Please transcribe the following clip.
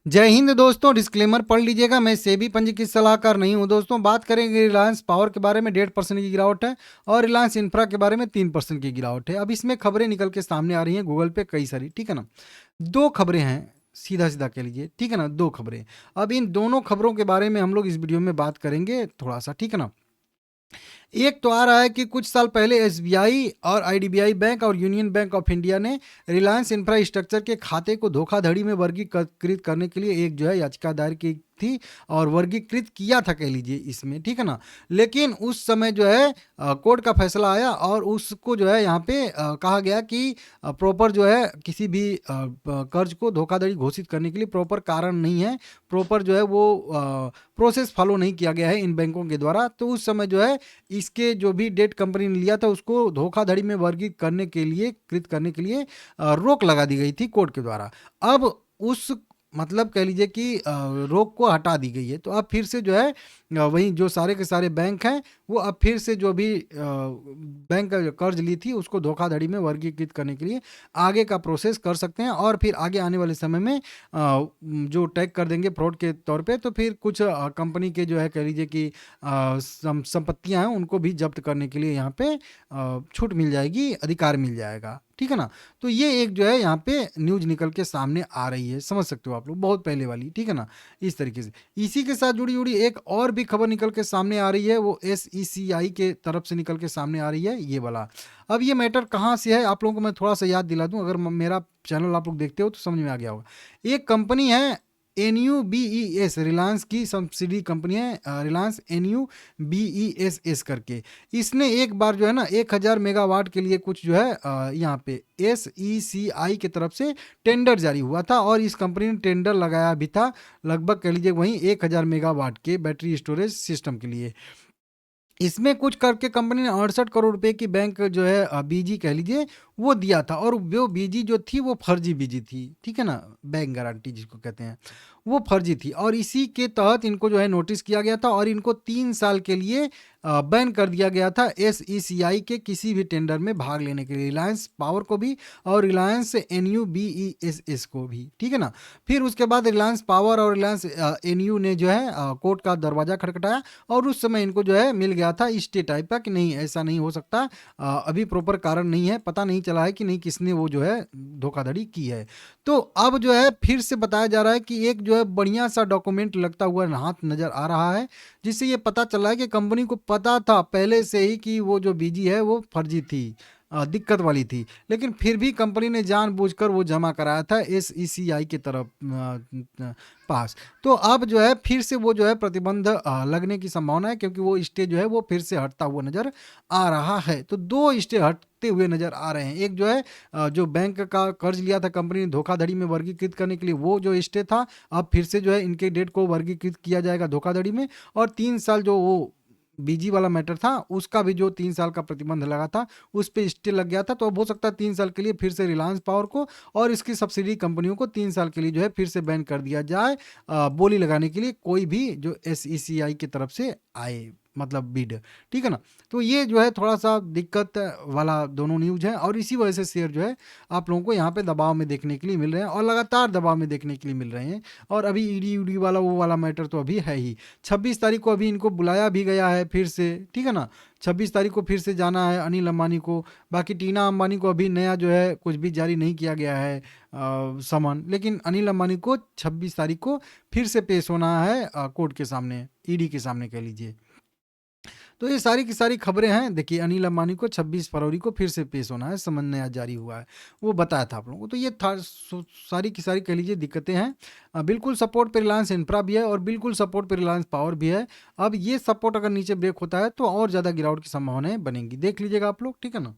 जय हिंद दोस्तों। डिस्क्लेमर पढ़ लीजिएगा, मैं सेबी पंजीकृत सलाहकार नहीं हूं। दोस्तों बात करेंगे रिलायंस पावर के बारे में 1.5% की गिरावट है और रिलायंस इंफ्रा के बारे में 3% की गिरावट है। अब इसमें खबरें निकल के सामने आ रही हैं गूगल पे कई सारी, ठीक है ना। दो खबरें हैं, सीधा सीधा कह लीजिए, ठीक है ना, दो खबरें। अब इन दोनों खबरों के बारे में हम लोग इस वीडियो में बात करेंगे थोड़ा सा, ठीक है ना। एक तो आ रहा है कि कुछ साल पहले एसबीआई और आईडीबीआई बैंक और यूनियन बैंक ऑफ इंडिया ने रिलायंस इंफ्रास्ट्रक्चर के खाते को धोखाधड़ी में वर्गीकृत करने के लिए एक जो है याचिका दायर की थी और वर्गीकृत किया था कह लीजिए इसमें, ठीक है ना। लेकिन उस समय जो है कोर्ट का फैसला आया और उसको जो है यहाँ पे कहा गया कि प्रॉपर जो है किसी भी कर्ज को धोखाधड़ी घोषित करने के लिए प्रॉपर कारण नहीं है, प्रॉपर जो है वो प्रोसेस फॉलो नहीं किया गया है इन बैंकों के द्वारा। तो उस समय जो है इसके जो भी डेट कंपनी ने लिया था उसको धोखाधड़ी में वर्गीकृत करने के लिए रोक लगा दी गई थी कोर्ट के द्वारा। अब उस मतलब कह लीजिए कि रोक को हटा दी गई है। तो अब फिर से जो है वही जो सारे के सारे बैंक हैं वो अब फिर से जो भी बैंक का कर्ज ली थी उसको धोखाधड़ी में वर्गीकृत करने के लिए आगे का प्रोसेस कर सकते हैं और फिर आगे आने वाले समय में जो टैग कर देंगे फ्रॉड के तौर पे, तो फिर कुछ कंपनी के जो है कह लीजिए कि संपत्तियां हैं उनको भी जब्त करने के लिए यहाँ पे छूट मिल जाएगी, अधिकार मिल जाएगा, ठीक है ना। तो ये एक जो है यहाँ पे न्यूज निकल के सामने आ रही है, समझ सकते हो आप लोग, बहुत पहले वाली, ठीक है ना। इस तरीके से इसी के साथ जुड़ी जुड़ी एक और भी खबर निकल के सामने आ रही है, वो SECI के तरफ से निकल के सामने आ रही है ये वाला। अब ये मैटर कहाँ से है आप लोगों को मैं थोड़ा सा याद दिला दूं, अगर मेरा चैनल आप लोग देखते हो तो समझ में आ गया होगा। एक कंपनी है NUBES, रिलायंस की सब्सिडी कंपनी है, रिलायंस NUBESS करके। इसने एक बार जो है ना 1000 मेगावाट के लिए कुछ जो है यहाँ पे SECI की तरफ से टेंडर जारी हुआ था और इस कंपनी ने टेंडर लगाया भी था लगभग कह लीजिए वहीं 1000 मेगावाट के बैटरी स्टोरेज सिस्टम के लिए। इसमें कुछ करके कंपनी ने 68 करोड़ रुपए की बैंक जो है बीजी कह लीजिए वो दिया था और वो बीजी जो थी वो फर्जी बीजी थी, ठीक है ना, बैंक गारंटी जिसको कहते हैं वो फर्जी थी। और इसी के तहत इनको जो है नोटिस किया गया था और इनको 3 साल के लिए बैन कर दिया गया था SECI के किसी भी टेंडर में भाग लेने के लिए, रिलायंस पावर को भी और रिलायंस NUBESS को भी, ठीक है ना। फिर उसके बाद रिलायंस पावर और रिलायंस NU ने जो है कोर्ट का दरवाजा खटखटाया और उस समय इनको जो है मिल गया था स्टे टाइप का कि नहीं ऐसा नहीं हो सकता, अभी प्रॉपर कारण नहीं है, पता नहीं चला है कि नहीं किसने वो जो है धोखाधड़ी की है। तो अब जो है फिर से बताया जा रहा है कि एक जो है बढ़िया सा डॉक्यूमेंट लगता हुआ हाथ नजर आ रहा है जिससे ये पता चला है कि कंपनी को पता था पहले से ही कि वो जो बीजी है वो फर्जी थी, दिक्कत वाली थी, लेकिन फिर भी कंपनी ने जानबूझकर वो जमा कराया था SECI की तरफ पास। तो अब जो है फिर से वो जो है प्रतिबंध लगने की संभावना है क्योंकि वो स्टे जो है वो फिर से हटता हुआ नजर आ रहा है। तो दो स्टे हटते हुए नजर आ रहे हैं, एक जो है जो बैंक का कर्ज लिया था कंपनी ने धोखाधड़ी में वर्गीकृत करने के लिए वो जो स्टे था अब फिर से जो है इनके डेट को वर्गीकृत किया जाएगा धोखाधड़ी में, और 3 साल जो वो बीजी वाला मैटर था उसका भी जो 3 साल का प्रतिबंध लगा था उस पर स्टे लग गया था। तो अब हो सकता है 3 साल के लिए फिर से रिलायंस पावर को और इसकी सब्सिडी कंपनियों को 3 साल के लिए जो है फिर से बैन कर दिया जाए बोली लगाने के लिए कोई भी जो SECI की तरफ से आए, मतलब बिड, ठीक है ना। तो ये जो है थोड़ा सा दिक्कत वाला दोनों न्यूज है और इसी वजह से शेयर जो है आप लोगों को यहाँ पे दबाव में देखने के लिए मिल रहे हैं और लगातार दबाव में देखने के लिए मिल रहे हैं। और अभी ईडी उडी वाला वो वाला मैटर तो अभी है ही। 26 तारीख को अभी इनको बुलाया भी गया है फिर से, ठीक है ना। 26 तारीख को फिर से जाना है अनिल अंबानी को। बाकी टीना अंबानी को अभी नया जो है कुछ भी जारी नहीं किया गया है समन, लेकिन अनिल अंबानी को 26 तारीख को फिर से पेश होना है कोर्ट के सामने, ईडी के सामने कह लीजिए। तो ये सारी की सारी खबरें हैं। देखिए अनिल अंबानी को 26 फरवरी को फिर से पेश होना है, समन नया जारी हुआ है, वो बताया था आप लोगों को। तो ये था सारी की सारी कह लीजिए दिक्कतें हैं। बिल्कुल सपोर्ट पे रिलायंस इंफ्रा भी है और बिल्कुल सपोर्ट पे रिलायंस पावर भी है। अब ये सपोर्ट अगर नीचे ब्रेक होता है तो और ज़्यादा गिरावट की संभावनाएं बनेंगी, देख लीजिएगा आप लोग, ठीक है ना।